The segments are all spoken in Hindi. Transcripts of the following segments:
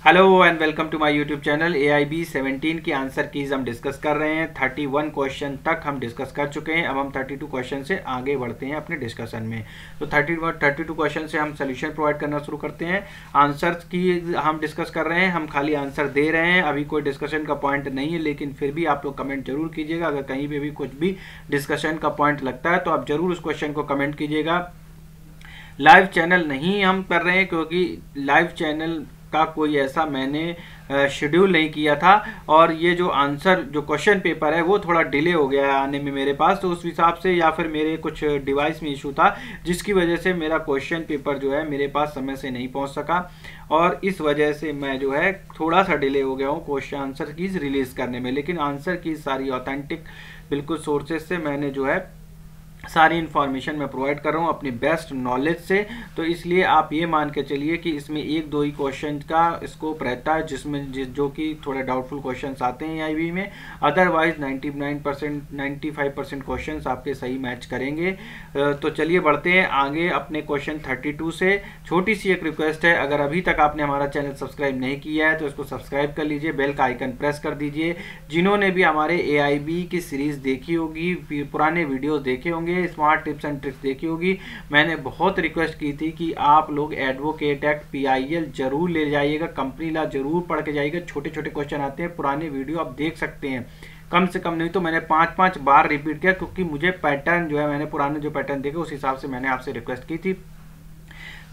Hello and welcome to my YouTube channel. AIB 17 की आंसर कीज हम डिस्कस कर रहे हैं। 31 क्वेश्चन तक हम डिस्कस कर चुके हैं। अब हम 32 क्वेश्चन से आगे बढ़ते हैं अपने डिस्कशन में। तो 32 क्वेश्चन से हम सोल्यूशन प्रोवाइड करना शुरू करते हैं। आंसर की हम डिस्कस कर रहे हैं, हम खाली आंसर दे रहे हैं, अभी कोई डिस्कशन का पॉइंट नहीं है, लेकिन फिर भी आप लोग कमेंट जरूर कीजिएगा। अगर कहीं पे भी कुछ भी डिस्कशन का पॉइंट लगता है तो आप जरूर उस क्वेश्चन को कमेंट कीजिएगा। लाइव चैनल नहीं हम कर रहे हैं क्योंकि लाइव चैनल का कोई ऐसा मैंने शेड्यूल नहीं किया था, और ये जो आंसर जो क्वेश्चन पेपर है वो थोड़ा डिले हो गया है आने में मेरे पास, तो उस हिसाब से या फिर मेरे कुछ डिवाइस में इशू था जिसकी वजह से मेरा क्वेश्चन पेपर जो है मेरे पास समय से नहीं पहुंच सका, और इस वजह से मैं जो है थोड़ा सा डिले हो गया हूँ क्वेश्चन आंसर कीज रिलीज करने में। लेकिन आंसर की सारी ऑथेंटिक बिल्कुल सोर्सेज से मैंने जो है सारी इन्फॉर्मेशन मैं प्रोवाइड कर रहा हूँ अपनी बेस्ट नॉलेज से। तो इसलिए आप ये मान के चलिए कि इसमें एक दो ही क्वेश्चन का स्कोप रहता है जिसमें जो कि थोड़े डाउटफुल क्वेश्चंस आते हैं AIB में। अदरवाइज 99% 95% क्वेश्चंस आपके सही मैच करेंगे। तो चलिए बढ़ते हैं आगे अपने क्वेश्चन 32 से। छोटी सी एक रिक्वेस्ट है, अगर अभी तक आपने हमारा चैनल सब्सक्राइब नहीं किया है तो इसको सब्सक्राइब कर लीजिए, बेल का आइकन प्रेस कर दीजिए। जिन्होंने भी हमारे AIB की सीरीज देखी होगी, पुराने वीडियोज देखे होंगे, स्मार्ट टिप्स एंड ट्रिक्स देखी होगी, मैंने बहुत रिक्वेस्ट की थी कि आप लोग एडवोकेट एक्ट PIL जरूर ले जाइएगा, कंपनी लॉ जरूर पढ़ के जाइएगा। छोटे छोटे क्वेश्चन आते हैं, पुराने वीडियो आप देख सकते हैं, कम से कम नहीं तो मैंने 5-5 बार रिपीट किया क्योंकि मुझे पैटर्न जो है, मैंने पुराने जो पैटर्न देखे उस हिसाब से मैंने आपसे रिक्वेस्ट की थी।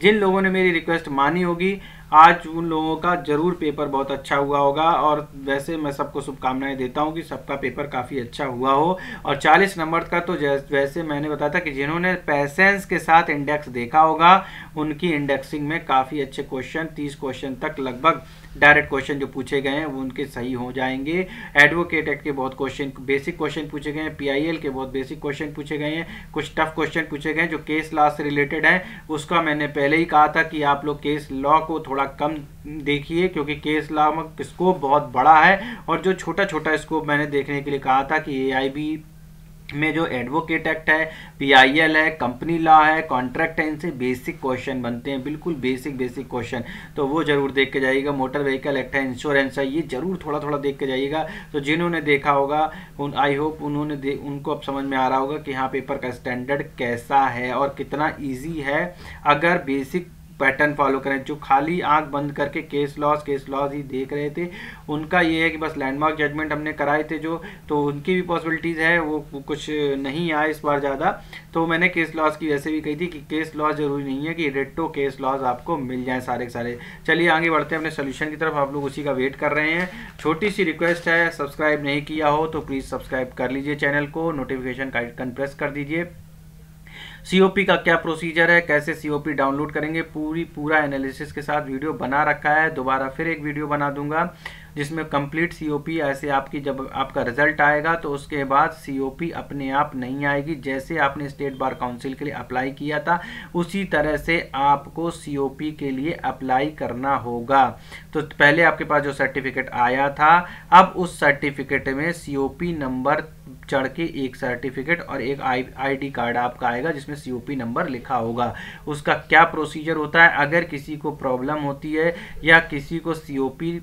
जिन लोगों ने मेरी रिक्वेस्ट मानी होगी आज उन लोगों का जरूर पेपर बहुत अच्छा हुआ होगा, और वैसे मैं सबको शुभकामनाएं देता हूं कि सबका पेपर काफ़ी अच्छा हुआ हो। और 40 नंबर का तो वैसे मैंने बताया था कि जिन्होंने पैसेंस के साथ इंडेक्स देखा होगा उनकी इंडेक्सिंग में काफ़ी अच्छे क्वेश्चन 30 क्वेश्चन तक लगभग डायरेक्ट क्वेश्चन जो पूछे गए हैं वो उनके सही हो जाएंगे। एडवोकेट एक्ट के बहुत क्वेश्चन बेसिक क्वेश्चन पूछे गए हैं, PIL के बहुत बेसिक क्वेश्चन पूछे गए हैं, कुछ टफ क्वेश्चन पूछे गए हैं जो केस लॉ से रिलेटेड है। उसका मैंने पहले ही कहा था कि आप लोग केस लॉ को थोड़ा कम देखिए क्योंकि केस लॉ में स्कोप बहुत बड़ा है, और जो छोटा छोटा स्कोप मैंने देखने के लिए कहा था कि AIB में जो एडवोकेट एक्ट है, PIL है, कंपनी लॉ है, कॉन्ट्रैक्ट है, इनसे बेसिक क्वेश्चन बनते हैं, बिल्कुल बेसिक क्वेश्चन, तो वो जरूर देख के जाइएगा। मोटर व्हीकल एक्ट है, इंश्योरेंस है, ये जरूर थोड़ा थोड़ा देख के जाइएगा। तो जिन्होंने देखा होगा आई होप उनको अब समझ में आ रहा होगा कि हाँ पेपर का स्टैंडर्ड कैसा है और कितना ईजी है अगर बेसिक पैटर्न फॉलो करें। जो खाली आंख बंद करके केस लॉज ही देख रहे थे उनका ये है कि बस लैंडमार्क जजमेंट हमने कराए थे जो, तो उनकी भी पॉसिबिलिटीज़ है वो कुछ नहीं आए इस बार ज़्यादा। तो मैंने केस लॉज की वैसे भी कही थी कि केस लॉज जरूरी नहीं है कि रेट्रो केस लॉज आपको मिल जाए सारे के सारे। चलिए आगे बढ़ते हैं अपने सोल्यूशन की तरफ, आप लोग उसी का वेट कर रहे हैं। छोटी सी रिक्वेस्ट है, सब्सक्राइब नहीं किया हो तो प्लीज़ सब्सक्राइब कर लीजिए चैनल को, नोटिफिकेशन का आइकन प्रेस कर दीजिए। COP का क्या प्रोसीजर है, कैसे COP डाउनलोड करेंगे, पूरा एनालिसिस के साथ वीडियो बना रखा है। दोबारा फिर एक वीडियो बना दूंगा जिसमें कंप्लीट COP ऐसे आपकी जब आपका रिजल्ट आएगा तो उसके बाद COP अपने आप नहीं आएगी। जैसे आपने स्टेट बार काउंसिल के लिए अप्लाई किया था उसी तरह से आपको COP के लिए अप्लाई करना होगा। तो पहले आपके पास जो सर्टिफिकेट आया था, अब उस सर्टिफिकेट में COP नंबर चढ़ के एक सर्टिफिकेट और एक ID कार्ड आपका आएगा जिसमें COP नंबर लिखा होगा। उसका क्या प्रोसीजर होता है, अगर किसी को प्रॉब्लम होती है या किसी को COP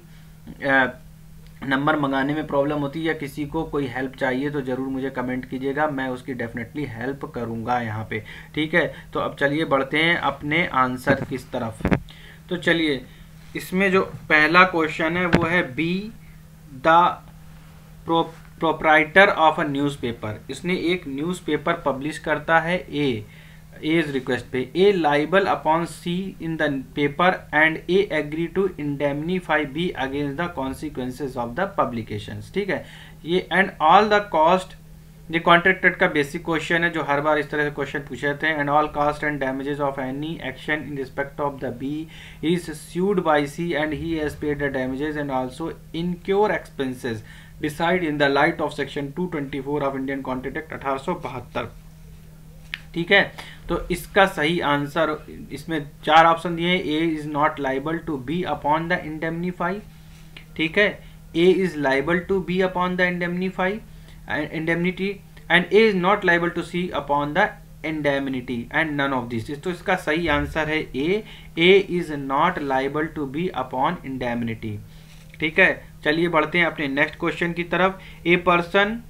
नंबर मंगाने में प्रॉब्लम होती है या किसी को कोई हेल्प चाहिए तो ज़रूर मुझे कमेंट कीजिएगा, मैं उसकी डेफिनेटली हेल्प करूंगा यहाँ पे। ठीक है, तो अब चलिए बढ़ते हैं अपने आंसर किस तरफ। तो चलिए इसमें जो पहला क्वेश्चन है वो है be the proprietor of a newspaper. इसने एक न्यूज़पेपर पब्लिश करता है, A is request pay, A liable upon C in the paper and A agree to indemnify B against the consequences of the publications. ठीक है, ये एंड ऑल द कॉस्ट, ये कॉन्ट्रैक्टेड का बेसिक क्वेश्चन है जो हर बार इस तरह से क्वेश्चन पूछे जाते हैं। And all cost and damages of any action in respect of the B is sued by C and he has paid the damages and also incur expenses decide in the light of section 224 of Indian contract act 1872। ठीक है, तो इसका सही आंसर, इसमें 4 ऑप्शन दिए हैं। A is not liable to be upon the indemnify. ठीक है, A is liable to be upon the indemnify indemnity and A is not liable to C upon the indemnity and none of this. तो इसका सही आंसर है A is not liable to be upon indemnity. ठीक है, चलिए बढ़ते हैं अपने नेक्स्ट क्वेश्चन की तरफ। A person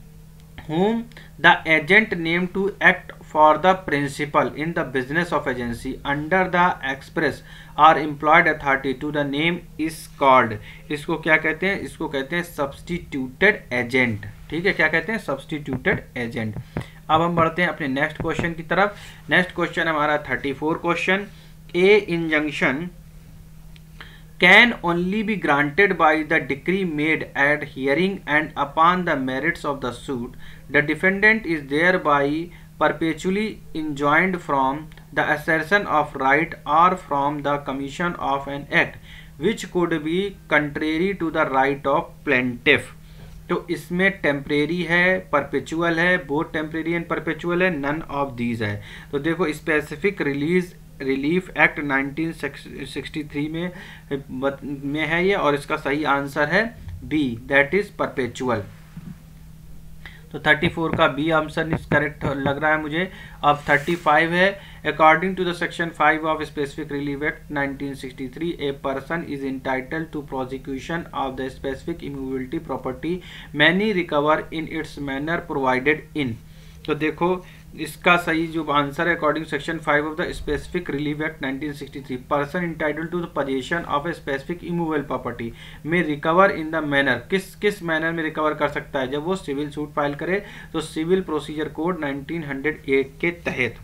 whom the agent named to act for the principal in the business of agency under the express or employed authority to the name is called। इसको क्या कहते हैं? इसको कहते हैं substituted agent। ठीक है, क्या कहते हैं? substituted agent। अब हम बढ़ते हैं अपने नेक्स्ट क्वेश्चन की तरफ। नेक्स्ट क्वेश्चन हमारा 34 question. A injunction can only be granted by the decree made at hearing and upon the merits of the suit. The defendant is thereby perpetually enjoined from the assertion of right or from the commission of an act which could be contrary to the right of plaintiff। तो इसमें टेम्परेरी है, परपेचुअल है, बोथ टेम्परेरी एंड परपेचुअल है, नन ऑफ दीज है। तो देखो स्पेसिफिक रिलीफ एक्ट 1963 में है ये, और इसका सही आंसर है बी, दैट इज परपेचुअल। तो 34 का बी आंसर करेक्ट लग रहा है मुझे। अब 35 है। According to the section 5 of specific relief act 1963 a person is entitled to prosecution of the specific immovability property many recover in its manner provided in. तो देखो इसका सही जो आंसर है according section 5 of the specific relief act 1963, person entitled to the position of a specific immovable property में रिकवर इन द मैनर। किस मैनर में रिकवर कर सकता है? जब वो सिविल सूट फाइल करे तो सिविल प्रोसीजर कोड 1908 के तहत।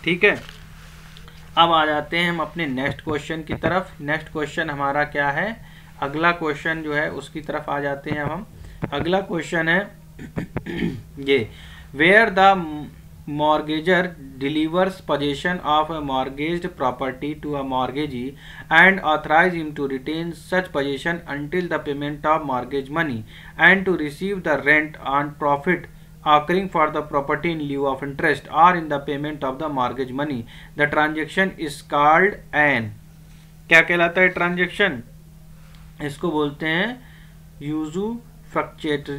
ठीक है, अब आ जाते हैं हम अपने नेक्स्ट क्वेश्चन की तरफ। नेक्स्ट क्वेश्चन हमारा क्या है? अगला क्वेश्चन जो है उसकी तरफ आ जाते हैं हम। अगला क्वेश्चन है ये, where the mortgager delivers possession of a mortgaged property to a mortgagee and authorize him to retain such possession until the payment of mortgage money and to receive the rent on profit occurring for the property in lieu of interest or in the payment of the mortgage money, the transaction is called an। क्या कहलाता है ट्रांजेक्शन? इसको बोलते हैं यूजू फ्रक्चुएट,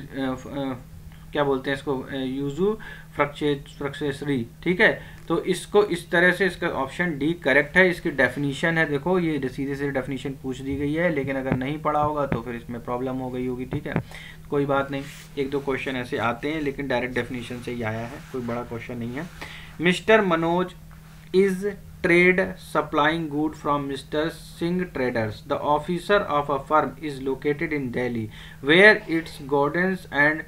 क्या बोलते हैं इसको? यूजू फ्रक्चुएसरी। ठीक है, तो इसको इस तरह से, इसका ऑप्शन डी करेक्ट है। इसकी डेफिनेशन है, देखो ये सीधे से डेफिनेशन पूछ दी गई है, लेकिन अगर नहीं पढ़ा होगा तो फिर इसमें प्रॉब्लम हो गई होगी। ठीक है, कोई बात नहीं, एक दो क्वेश्चन ऐसे आते हैं लेकिन डायरेक्ट डेफिनेशन से ही आया है, कोई बड़ा क्वेश्चन नहीं है। Mister Manoj is trade supplying good from mister Singh traders. The officer of a firm is located in Delhi where its godowns and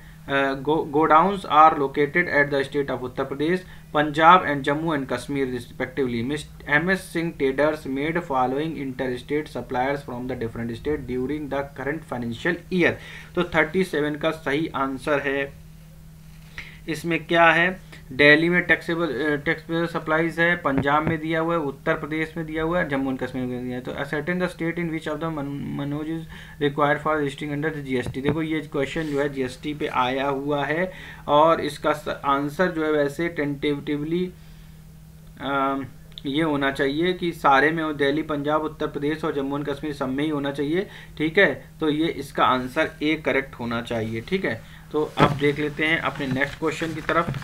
godowns are located at the state of Uttar Pradesh, Punjab and Jammu and Kashmir respectively. MS Singh Traders made following interstate suppliers from the different state during the current financial year। तो 37 का सही आंसर है। इसमें क्या है? दिल्ली में टैक्सेबल सप्लाईज है, पंजाब में दिया हुआ है, उत्तर प्रदेश में दिया हुआ है, जम्मू एंड कश्मीर में दिया है। तो ascertain the state in which of the Manoj is required for registering under the GST. देखो ये क्वेश्चन जो है जीएसटी पे आया हुआ है, और इसका आंसर जो है वैसे टेंटेटिवली ये होना चाहिए कि सारे में हो, दिल्ली, पंजाब, उत्तर प्रदेश और जम्मू एंड कश्मीर सब में ही होना चाहिए। ठीक है, तो ये इसका आंसर ए करेक्ट होना चाहिए। ठीक है, तो अब देख लेते हैं अपने नेक्स्ट क्वेश्चन की तरफ।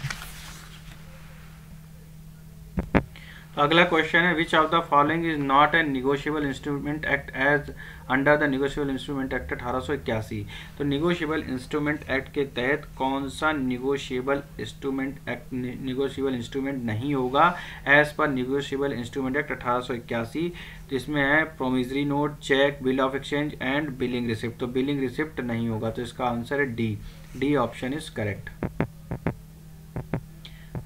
अगला क्वेश्चन है, which of the following is not a negotiable instrument act as under the negotiable instrument act 1881। तो निगोशिएबल इंस्ट्रूमेंट एक्ट के तहत कौन सा निगोशिएबल इंस्ट्रूमेंट नहीं होगा as per negotiable instrument act 1881। तो इसमें है promissory note, cheque, bill of exchange and billing receipt. तो बिलिंग रिसिप्ट नहीं होगा, तो इसका आंसर है D option is correct.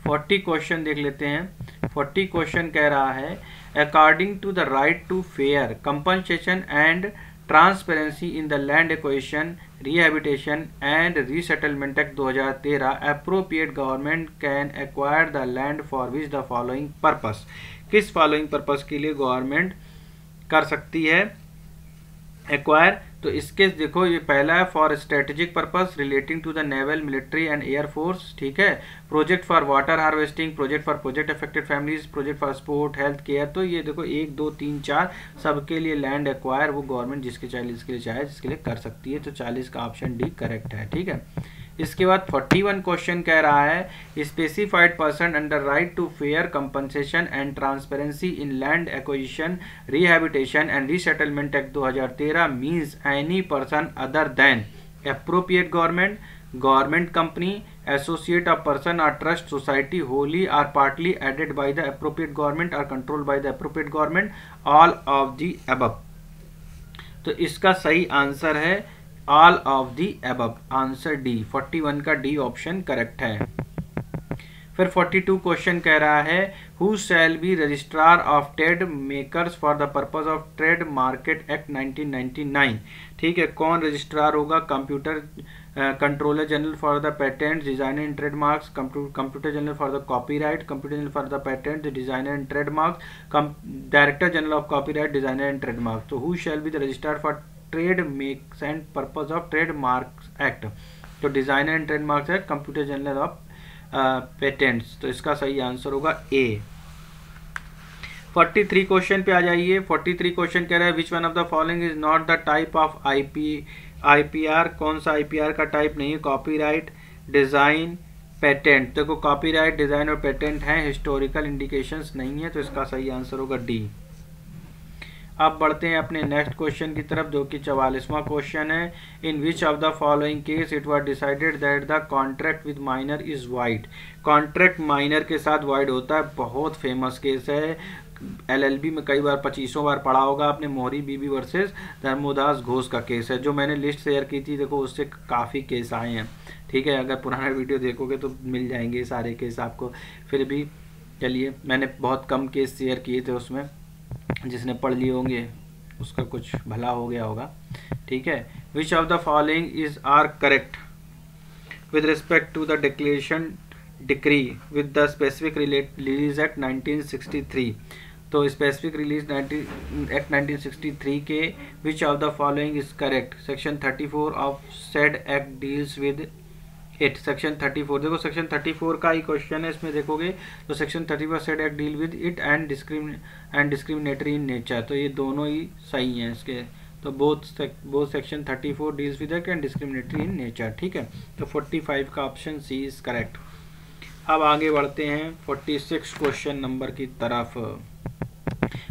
40 question देख लेते हैं। 40 क्वेश्चन कह रहा है, according to the right to fair compensation and transparency in the land acquisition, rehabilitation and resettlement act 2013, appropriate government can acquire the land for which the following purpose. किस फॉलोइंग पर्पस के लिए गवर्नमेंट कर सकती है एक्वायर? तो इसके देखो ये पहला है, for strategic purpose relating to the naval, military and air force. ठीक है, project for water harvesting, project for project affected families, project for sport, health care. तो ये देखो 1 2 3 4 सबके लिए लैंड एक्वायर वो गवर्नमेंट जिसके लिए चाहे जिसके लिए कर सकती है। तो 40 का ऑप्शन डी करेक्ट है। ठीक है, इसके बाद 41 क्वेश्चन कह रहा है specified person under right to fair compensation and transparency in land acquisition rehabilitation and resettlement act 2013 means any person other than appropriate government company, associate of person or trust society wholly or partly aided by the appropriate government or controlled by the appropriate government, all of the above। तो इसका सही आंसर है all of the above, answer D, 41 का डी ऑप्शन करेक्ट है। फिर 42 क्वेश्चन कह रहा है who shall be registrar of trade marks for the purpose of trade marks act 1999। ठीक है, कौन रजिस्ट्रार होगा? Comptroller controller general for the patent designer in trademarks, comptroller general for the copyright, comptroller general for the patent designer in trademarks, director general of copyright designer in trademarks. तो who shall be the registrar for trade marks and purpose of trade marks act, तो डिजाइनर इन ट्रेडमार्क्स है कंप्यूटर जनरल ऑफ पेटेंट्स। तो इसका सही आंसर होगा ए। 43 क्वेश्चन पे आ जाइए। 43 क्वेश्चन कह रहा है which one of the following is not the type of IPR. कौन सा आईपीआर का टाइप नहीं है? Copyright, design, patent. देखो कॉपीराइट, डिजाइन और पेटेंट है, हिस्टोरिकल इंडिकेशंस नहीं है, तो इसका सही आंसर होगा डी। अब बढ़ते हैं अपने नेक्स्ट क्वेश्चन की तरफ जो कि 44वां क्वेश्चन है। In which of the following case it was decided that the contract with minor is void. Contract minor के साथ वाइड होता है, बहुत फेमस केस है, एलएलबी में कई बार 2500 बार पढ़ा होगा आपने, मोहरी बीबी वर्सेस धर्मोदास घोष का केस है, जो मैंने लिस्ट शेयर की थी। देखो उससे काफ़ी केस आए हैं, ठीक है, अगर पुराना वीडियो देखोगे तो मिल जाएंगे सारे केस आपको। फिर भी चलिए, मैंने बहुत कम केस शेयर किए थे उसमें, जिसने पढ़ लिए होंगे उसका कुछ भला हो गया होगा, ठीक है। Which of the following is are correct with respect to the declaration decree with the specific release act 1963। तो स्पेसिफिक रिलीज एक्ट 1963 के which of the following is correct. Section 34 of said act deals with it. Section 34, देखो सेक्शन 34 का ही क्वेश्चन है, इसमें देखोगे तो section 34 said act deal with it and discriminatory in nature. तो ये दोनों ही सही हैं इसके, तो both section 34 deals with act and discriminatory in nature, ठीक है। तो 45 का ऑप्शन सी इज करेक्ट। अब आगे बढ़ते हैं 46 क्वेश्चन नंबर की तरफ।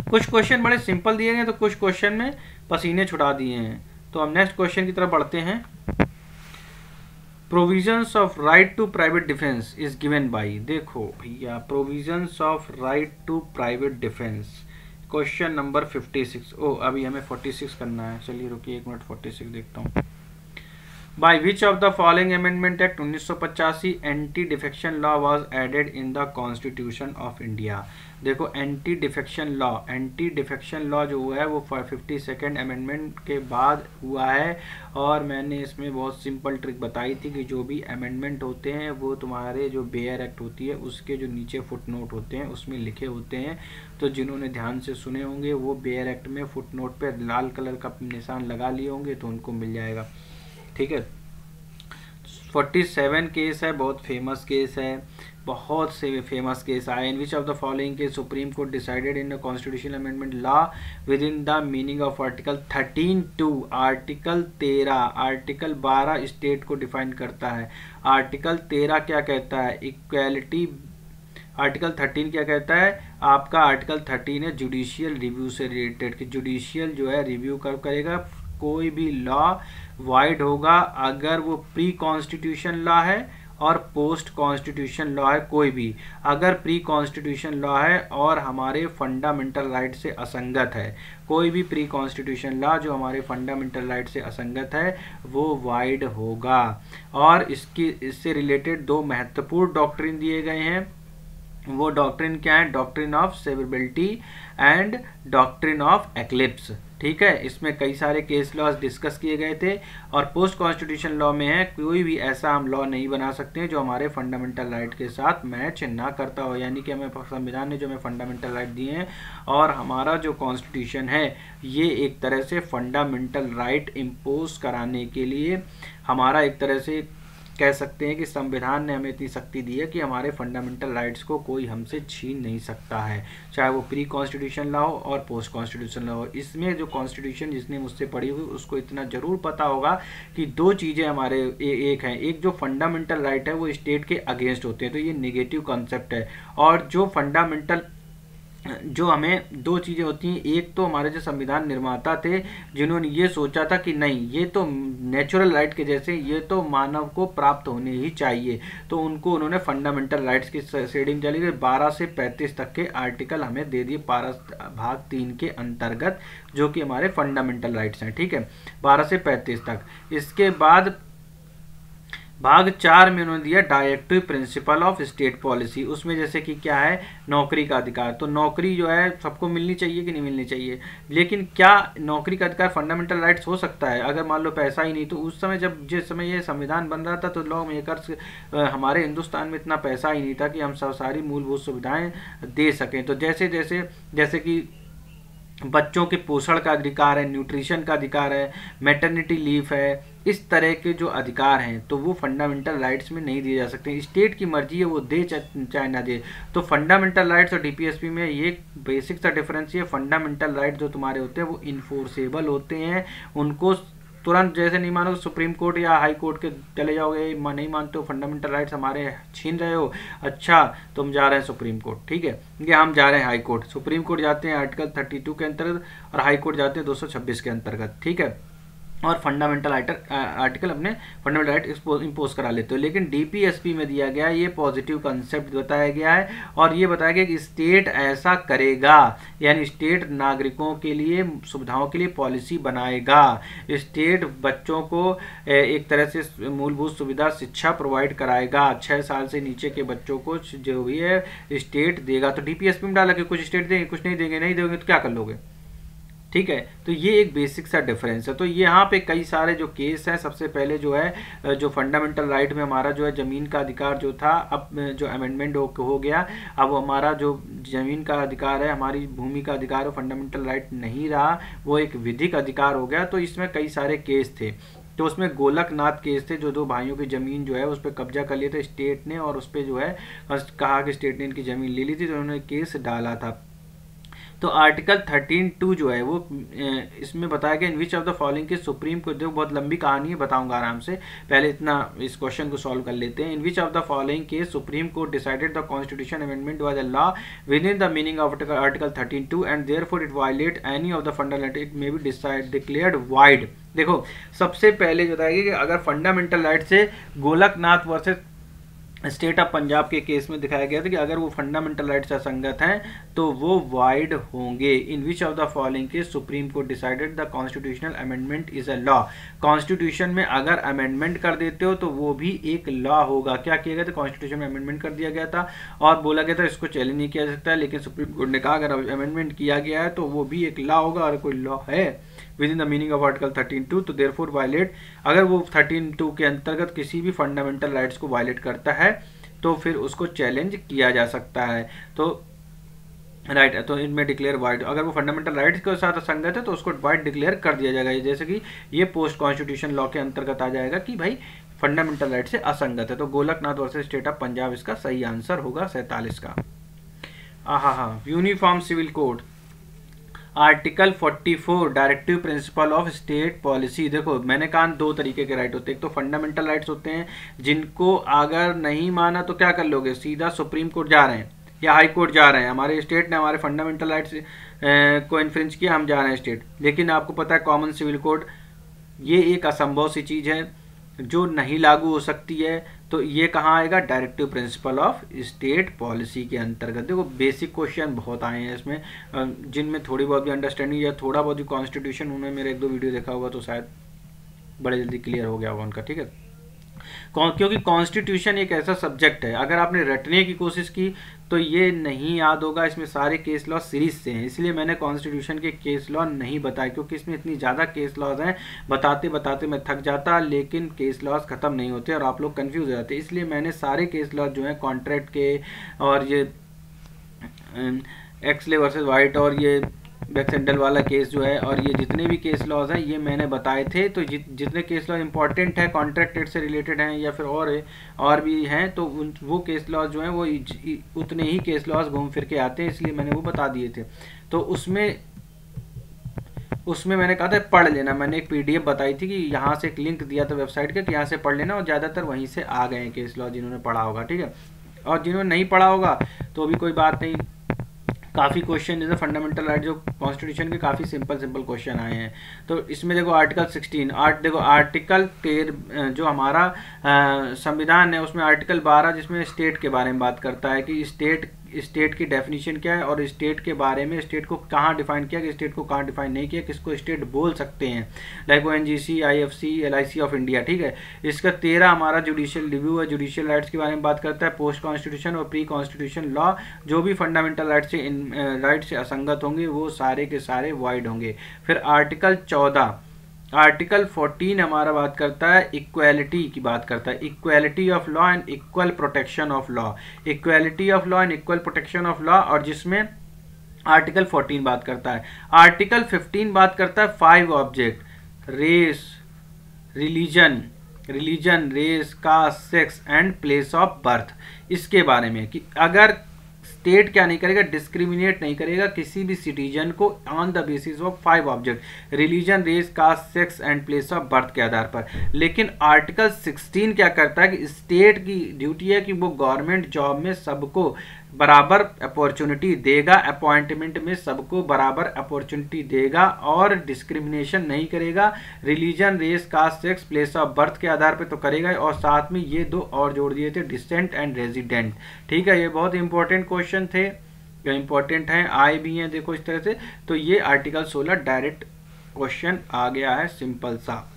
कुछ क्वेश्चन बड़े सिंपल दिए गए तो कुछ क्वेश्चन में पसीने छुड़ा दिए हैं। तो हम नेक्स्ट क्वेश्चन की तरफ बढ़ते हैं। Provisions of right to private defence is given by. देखो भैया, provisions of right to private defence, question number 56। ओ अभी हमें 46 करना है, चलिए रुकिए 1 मिनट, 46 देखता हूँ। By which of the following amendment act 1985 anti defection law was added in the constitution of India. देखो एंटी डिफेक्शन लॉ जो हुआ है वो 52nd अमेंडमेंट के बाद हुआ है, और मैंने इसमें बहुत सिंपल ट्रिक बताई थी कि जो भी अमेंडमेंट होते हैं वो तुम्हारे जो बेयर एक्ट होती है उसके जो नीचे फुटनोट होते हैं उसमें लिखे होते हैं। तो जिन्होंने ध्यान से सुने होंगे वो बेयर एक्ट में फुटनोट पर लाल कलर का निशान लगा लिए होंगे तो उनको मिल जाएगा, ठीक है। 47 केस है, बहुत फेमस केस है, बहुत से फेमस केस आए। In which of the following case supreme court decided in the constitutional amendment law with in the meaning of article 13(2)। Article 12 state को डिफाइन करता है। आर्टिकल 13 क्या कहता है? इक्वालिटी। आर्टिकल 13 क्या कहता है? आपका आर्टिकल 13 है जुडिशियल रिव्यू से रिलेटेड, कि जुडिशियल जो है रिव्यू कब करेगा, कोई भी लॉ वाइड होगा अगर वो प्री कॉन्स्टिट्यूशन लॉ है और पोस्ट कॉन्स्टिट्यूशन लॉ है। कोई भी अगर प्री कॉन्स्टिट्यूशन लॉ है और हमारे फंडामेंटल राइट से असंगत है, कोई भी प्री कॉन्स्टिट्यूशन लॉ जो हमारे फंडामेंटल राइट से असंगत है वो वाइड होगा। और इससे रिलेटेड 2 महत्वपूर्ण डॉक्ट्रिन दिए गए हैं। वो डॉक्ट्रिन क्या है? Doctrine of severability and doctrine of eclipse, ठीक है। इसमें कई सारे केस लॉज डिस्कस किए गए थे। और पोस्ट कॉन्स्टिट्यूशन लॉ में है कोई भी ऐसा हम लॉ नहीं बना सकते जो हमारे फंडामेंटल राइट के साथ मैच ना करता हो, यानी कि हमें संविधान ने जो हमें फंडामेंटल राइट दिए हैं और हमारा जो कॉन्स्टिट्यूशन है ये एक तरह से फंडामेंटल राइट इम्पोज कराने के लिए हमारा एक तरह से कह सकते हैं कि संविधान ने हमें इतनी शक्ति दी है कि हमारे फंडामेंटल राइट्स को कोई हमसे छीन नहीं सकता है, चाहे वो प्री कॉन्स्टिट्यूशन लॉ हो और पोस्ट कॉन्स्टिट्यूशन लॉ हो। इसमें जो कॉन्स्टिट्यूशन जिसने मुझसे पढ़ी हुई उसको इतना जरूर पता होगा कि दो चीज़ें हमारे एक हैं, एक जो फंडामेंटल राइट है वो स्टेट के अगेंस्ट होते हैं, तो ये नेगेटिव कॉन्सेप्ट है। और जो फंडामेंटल जो हमें दो चीज़ें होती हैं, एक तो हमारे जो संविधान निर्माता थे जिन्होंने ये सोचा था कि नहीं ये तो नेचुरल राइट के जैसे ये तो मानव को प्राप्त होने ही चाहिए, तो उनको उन्होंने फंडामेंटल राइट्स की शेडिंग चली गई। 12 से 35 तक के आर्टिकल हमें दे दिए भाग 3 के अंतर्गत, जो कि हमारे फंडामेंटल राइट्स हैं, ठीक है, 12 से 35 तक। इसके बाद भाग 4 में उन्होंने दिया directive principle of state policy. उसमें जैसे कि क्या है, नौकरी का अधिकार, तो नौकरी जो है सबको मिलनी चाहिए कि नहीं मिलनी चाहिए, लेकिन क्या नौकरी का अधिकार फंडामेंटल राइट्स हो सकता है? अगर मान लो पैसा ही नहीं, तो उस समय जिस समय ये संविधान बन रहा था तो लॉ मेकर्स हमारे हिंदुस्तान में इतना पैसा ही नहीं था कि हम सारी मूलभूत सुविधाएं दे सकें। तो जैसे कि बच्चों के पोषण का अधिकार है, न्यूट्रिशन का अधिकार है, मैटरनिटी लीव है, इस तरह के जो अधिकार हैं तो वो फंडामेंटल राइट्स में नहीं दिए जा सकते। स्टेट की मर्जी है वो दे चाहे ना दे। तो फंडामेंटल राइट्स और डीपीएसपी में ये बेसिक सा डिफरेंस ये, फंडामेंटल राइट जो तुम्हारे होते हैं वो इन्फोर्सेबल होते हैं, उनको तुरंत जैसे नहीं मानो सुप्रीम कोर्ट या हाई कोर्ट के चले जाओगे, नहीं मानते हो फंडामेंटल राइट्स हमारे छीन रहे हो, अच्छा तुम जा रहे हैं सुप्रीम कोर्ट, ठीक है, ये हम जा रहे हैं हाई कोर्ट। सुप्रीम कोर्ट जाते हैं आर्टिकल 32 के अंतर्गत और हाई कोर्ट जाते हैं 226 के अंतर्गत, ठीक है, और फंडामेंटल आर्टिकल अपने फंडामेंटल राइट इम्पोज करा लेते हो। लेकिन डीपीएसपी में दिया गया ये पॉजिटिव कंसेप्ट बताया गया है और ये बताया गया कि स्टेट ऐसा करेगा, यानी स्टेट नागरिकों के लिए सुविधाओं के लिए पॉलिसी बनाएगा, स्टेट बच्चों को एक तरह से मूलभूत सुविधा शिक्षा प्रोवाइड कराएगा, 6 साल से नीचे के बच्चों को जो भी है स्टेट देगा। तो डीपीएसपी में डाला कि कुछ स्टेट देंगे कुछ नहीं देंगे, नहीं देंगे तो क्या कर लोगे, ठीक है। तो ये एक बेसिक सा डिफरेंस है। तो यहाँ पे कई सारे जो केस हैं, सबसे पहले जो है जो फंडामेंटल राइट में हमारा जो है ज़मीन का अधिकार जो था, अब जो अमेंडमेंट हो गया, अब हमारा जो ज़मीन का अधिकार है, हमारी भूमि का अधिकार है, फंडामेंटल राइट नहीं रहा, वो एक विधिक अधिकार हो गया। तो इसमें कई सारे केस थे, तो उसमें गोलकनाथ केस थे, जो दो भाइयों की ज़मीन जो है उस पर कब्जा कर लिया था स्टेट ने, और उस पर जो है कहा कि स्टेट ने इनकी ज़मीन ले ली थी, तो उन्होंने केस डाला था। तो आर्टिकल 13(2) जो है वो इसमें बताया गया, इन विच ऑफ द फॉलोइंग के सुप्रीम कोर्ट, देखो बहुत लंबी कहानी है, बताऊंगा आराम से, पहले इतना इस क्वेश्चन को सॉल्व कर लेते हैं। In which of the following के supreme court decided the constitution amendment was a law with in the meaning of article 13(2) and therefore it violate any of the fundamental, it may be declared void. देखो सबसे पहले बताया गया कि अगर फंडामेंटल राइट से Golaknath versus state of Punjab के केस में दिखाया गया था कि अगर वो फंडामेंटल राइट से असंगत हैं तो वो वाइड होंगे। इन विच ऑफ द फॉलोइंग के supreme court decided the constitutional amendment is a law, constitution में अगर अमेंडमेंट कर देते हो तो वो भी एक लॉ होगा। क्या किया गया था, कॉन्स्टिट्यूशन में अमेंडमेंट कर दिया गया था और बोला गया था इसको चैलेंज नहीं किया जा सकता है, लेकिन सुप्रीम कोर्ट ने कहा अगर अमेंडमेंट किया गया है तो वो भी एक लॉ होगा, और कोई लॉ है with in the meaning of article 13(2), तो देयरफॉर वायलेट, अगर वो 13(2) के अंतर्गत किसी भी फंडामेंटल राइट्स को वायलेट करता है तो फिर उसको चैलेंज किया जा सकता है। तो राइट तो इनमें डिक्लेयर वाइड, अगर वो फंडामेंटल राइट्स के साथ असंगत है तो उसको वाइड डिक्लेयर कर दिया जाएगा। जैसे कि ये पोस्ट कॉन्स्टिट्यूशन लॉ के अंतर्गत आ जाएगा कि भाई फंडामेंटल राइट से असंगत है। तो Golaknath versus state of Punjab इसका सही आंसर होगा 47 का। Uniform civil code article 44 directive principle of state policy. देखो मैंने कहा दो तरीके के राइट होते हैं, एक तो फंडामेंटल राइट्स होते हैं जिनको अगर नहीं माना तो क्या कर लोगे, सीधा सुप्रीम कोर्ट जा रहे हैं या हाई कोर्ट जा रहे हैं, हमारे स्टेट ने हमारे फंडामेंटल राइट्स को इन्फ्रिंज किया, हम जा रहे हैं स्टेट। लेकिन आपको पता है कॉमन सिविल कोड ये एक असंभव सी चीज़ है जो नहीं लागू हो सकती है, तो ये कहाँ आएगा, directive principle of state policy के अंतर्गत। देखो बेसिक क्वेश्चन बहुत आए हैं इसमें, जिनमें थोड़ी बहुत भी अंडरस्टैंडिंग या थोड़ा बहुत भी कॉन्स्टिट्यूशन उन्होंने मेरे 1-2 वीडियो देखा होगा तो शायद बड़े जल्दी क्लियर हो गया होगा उनका, ठीक है। क्योंकि कॉन्स्टिट्यूशन एक ऐसा सब्जेक्ट है अगर आपने रटने की कोशिश की तो ये नहीं याद होगा, इसमें सारे केस लॉ सीरीज से हैं, इसलिए मैंने कॉन्स्टिट्यूशन के केस लॉ नहीं बताए, क्योंकि इसमें इतनी ज़्यादा केस लॉज हैं, बताते बताते मैं थक जाता, लेकिन केस लॉज ख़त्म नहीं होते और आप लोग कंफ्यूज हो जाते, इसलिए मैंने सारे केस लॉज जो हैं कॉन्ट्रैक्ट के और ये एक्सले वर्सेस वाइट और ये बैक्सेंडल वाला केस जो है, और ये जितने भी केस लॉज हैं ये मैंने बताए थे। तो जितने केस लॉज इंपॉर्टेंट है, कॉन्ट्रैक्ट रेट से रिलेटेड हैं या फिर और भी हैं, तो वो केस लॉज जो हैं वो उतने ही केस लॉज घूम फिर के आते हैं, इसलिए मैंने वो बता दिए थे। तो उसमें मैंने कहा था पढ़ लेना, मैंने एक पीडीएफ बताई थी कि यहाँ से एक लिंक दिया था वेबसाइट का कि यहाँ से पढ़ लेना, और ज़्यादातर वहीं से आ गए हैं केस लॉ जिन्होंने पढ़ा होगा, ठीक है। और जिन्होंने नहीं पढ़ा होगा तो भी कोई बात नहीं, काफ़ी क्वेश्चन जैसे फंडामेंटल राइट जो कॉन्स्टिट्यूशन के काफ़ी सिंपल क्वेश्चन आए हैं। तो इसमें देखो आर्टिकल 16 देखो आर्टिकल 13 जो हमारा संविधान है उसमें आर्टिकल 12 जिसमें स्टेट के बारे में बात करता है कि स्टेट की डेफिनेशन क्या है, और स्टेट के बारे में स्टेट को कहाँ डिफाइन किया कि स्टेट को कहाँ डिफाइन नहीं किया, किसको स्टेट बोल सकते हैं, like ONGC, IFC, LIC of India, ठीक है। इसका 13 हमारा जुडिशियल रिव्यू है, जुडिशियल राइट्स के बारे में बात करता है, पोस्ट कॉन्स्टिट्यूशन और प्री कॉन्स्टिट्यूशन लॉ, जो भी फंडामेंटल राइट से असंगत होंगे वो सारे के सारे वॉइड होंगे। फिर आर्टिकल 14 हमारा बात करता है इक्वालिटी की बात करता है, equality of law and equal protection of law, equality of law and equal protection of law, और जिसमें आर्टिकल 14 बात करता है। आर्टिकल 15 बात करता है 5 object, race, religion, race, caste, sex and place of birth, इसके बारे में कि अगर स्टेट क्या नहीं करेगा, डिस्क्रिमिनेट नहीं करेगा किसी भी सिटीजन को on the basis of 5 object, religion, race, caste, sex and place of birth के आधार पर। लेकिन आर्टिकल 16 क्या करता है कि स्टेट की ड्यूटी है कि वो गवर्नमेंट जॉब में सबको बराबर अपॉर्चुनिटी देगा, अपॉइंटमेंट में सबको बराबर अपॉर्चुनिटी देगा और डिस्क्रिमिनेशन नहीं करेगा, religion, race, caste, sex, place of birth के आधार पे तो करेगा, और साथ में ये 2 और जोड़ दिए थे, डिसेंट एंड रेजिडेंट, ठीक है। ये बहुत इंपॉर्टेंट क्वेश्चन थे, जो इंपॉर्टेंट हैं, आए भी हैं, देखो इस तरह से। तो ये आर्टिकल 16 डायरेक्ट क्वेश्चन आ गया है, सिंपल सा।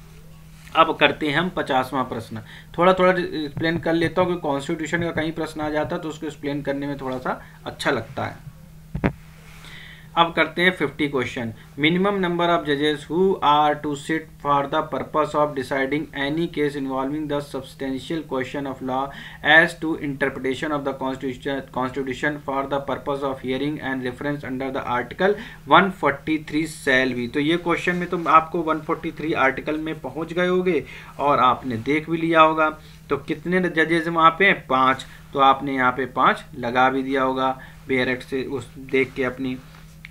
अब करते हैं हम 50वां प्रश्न। थोड़ा एक्सप्लेन कर लेता हूँ कि कॉन्स्टिट्यूशन का कहीं प्रश्न आ जाता है तो उसको एक्सप्लेन करने में थोड़ा सा अच्छा लगता है। अब करते हैं 50 क्वेश्चन। मिनिमम नंबर ऑफ जजेस who are to sit for the purpose of deciding any case involving the substantial question of law as to interpretation of the constitution for the purpose of hearing and reference under the article 143 shall be. तो ये क्वेश्चन में तुम आपको 143 आर्टिकल में पहुंच गए होगे और आपने देख भी लिया होगा। तो कितने जजेस वहाँ पे 5, तो आपने यहाँ पे 5 लगा भी दिया होगा बेरेक्ट से उस देख के अपनी,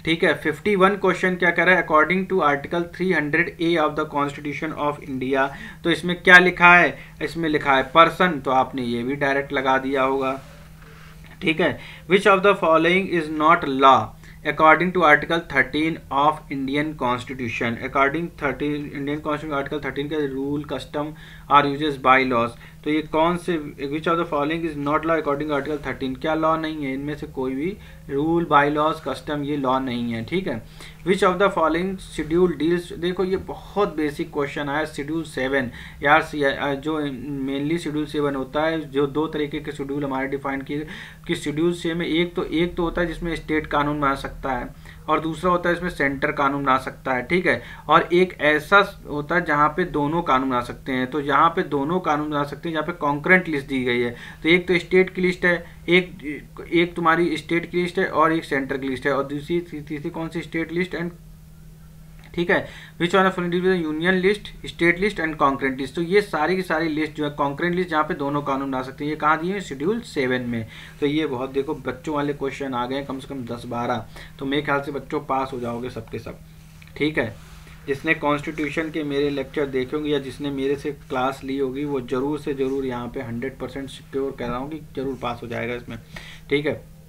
ठीक है। 51 क्वेश्चन क्या कर रहा है, according to article 300A of the constitution of India. तो इसमें क्या लिखा है, इसमें लिखा है पर्सन, तो आपने ये भी डायरेक्ट लगा दिया होगा, ठीक है। Which of the following is not law according to article 13 of Indian constitution, according 13 Indian constitution article 13 के rule, custom or usages by laws. तो ये कौन से, which of the following is not law according article 13, क्या लॉ नहीं है इनमें से कोई भी, रूल, बाई लॉज, कस्टम, ये लॉ नहीं है, ठीक है। Which of the following schedule deals, देखो ये बहुत बेसिक क्वेश्चन आया, शेड्यूल 7 यार, जो मेनली शेड्यूल 7 होता है, जो 2 तरीके के शेड्यूल हमारे डिफाइन किए कि शेड्यूल 6 में एक तो होता है जिसमें स्टेट कानून बना सकता है, और दूसरा होता है इसमें सेंटर कानून बना सकता है, ठीक है। और एक ऐसा होता है जहाँ पे दोनों कानून बना सकते हैं। तो यहाँ पे दोनों कानून बना सकते हैं जहाँ पे कॉन्करेंट लिस्ट दी गई है। तो एक तो स्टेट की लिस्ट है, एक तुम्हारी स्टेट की लिस्ट है और एक सेंटर की लिस्ट है, और तीसरी कौन सी, स्टेट लिस्ट एंड, ठीक है। Which one of union list, state list and concurrent list. तो ये सारी की सारी लिस्ट जो है कॉन्करेंट लिस्ट जहाँ पे दोनों कानून बना सकते हैं, ये कहाँ दिए हैं, शेड्यूल 7 में। तो ये बहुत देखो बच्चों वाले क्वेश्चन आ गए कम से कम 10-12, तो मेरे ख्याल से बच्चों पास हो जाओगे सबके सब, ठीक है। जिसने कॉन्स्टिट्यूशन के मेरे लेक्चर देखे होंगे या जिसने मेरे से क्लास ली होगी वो ज़रूर से ज़रूर यहाँ पे 100% सिक्योर कह रहा हूँ कि ज़रूर पास हो जाएगा इसमें, ठीक है।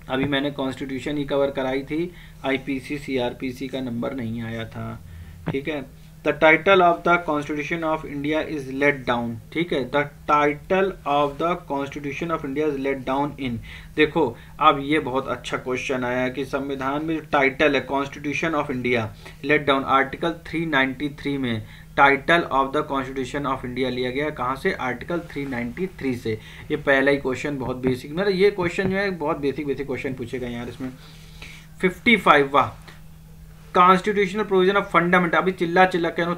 अभी मैंने कॉन्स्टिट्यूशन ही कवर कराई थी, IPC CRPC का नंबर नहीं आया था, ठीक है। The title of the constitution of India is laid down, ठीक है। The title of the constitution of India is laid down in, देखो अब ये बहुत अच्छा क्वेश्चन आया कि संविधान में टाइटल है constitution of India, laid down article 393 में title of the constitution of India लिया गया, कहाँ से, आर्टिकल 393 से। ये पहला ही क्वेश्चन बहुत बेसिक, मतलब ये क्वेश्चन जो है बहुत बेसिक क्वेश्चन पूछेगा यार इसमें। 55 वाह, कॉन्स्टिट्यूशनल प्रोविजन ऑफ फंडामेंटल, अभी चिल्ला कह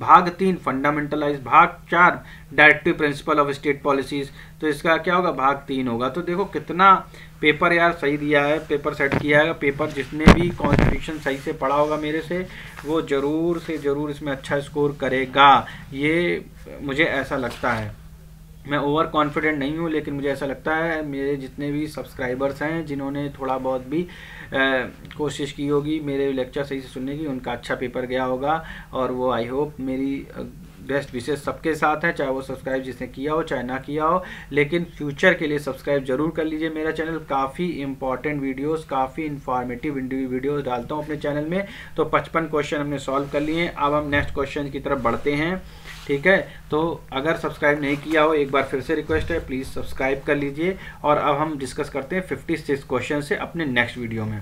भाग 3 फंडामेंटलाइज, भाग 4 directive principle of state policies. तो इसका क्या होगा, भाग 3 होगा। तो देखो कितना पेपर यार सही दिया है, पेपर सेट किया है। पेपर जिसने भी कॉन्स्टिट्यूशन सही से पढ़ा होगा मेरे से, वो ज़रूर से ज़रूर इसमें अच्छा स्कोर करेगा, ये मुझे ऐसा लगता है। मैं ओवर कॉन्फिडेंट नहीं हूँ, लेकिन मुझे ऐसा लगता है मेरे जितने भी सब्सक्राइबर्स हैं जिन्होंने थोड़ा बहुत भी कोशिश की होगी मेरे लेक्चर सही से सुनने की, उनका अच्छा पेपर गया होगा। और वो आई होप मेरी बेस्ट विशेष सबके साथ है, चाहे वो सब्सक्राइब जिसने किया हो चाहे ना किया हो, लेकिन फ्यूचर के लिए सब्सक्राइब जरूर कर लीजिए मेरा चैनल। काफ़ी इंपॉर्टेंट वीडियोस, काफ़ी इन्फॉर्मेटिव वीडियोस डालता हूँ अपने चैनल में। तो 55 क्वेश्चन हमने सॉल्व कर लिए हैं, अब हम नेक्स्ट क्वेश्चन की तरफ बढ़ते हैं। ठीक है, तो अगर सब्सक्राइब नहीं किया हो, एक बार फिर से रिक्वेस्ट है, प्लीज़ सब्सक्राइब कर लीजिए। और अब हम डिस्कस करते हैं 56 क्वेश्चन से अपने नेक्स्ट वीडियो में।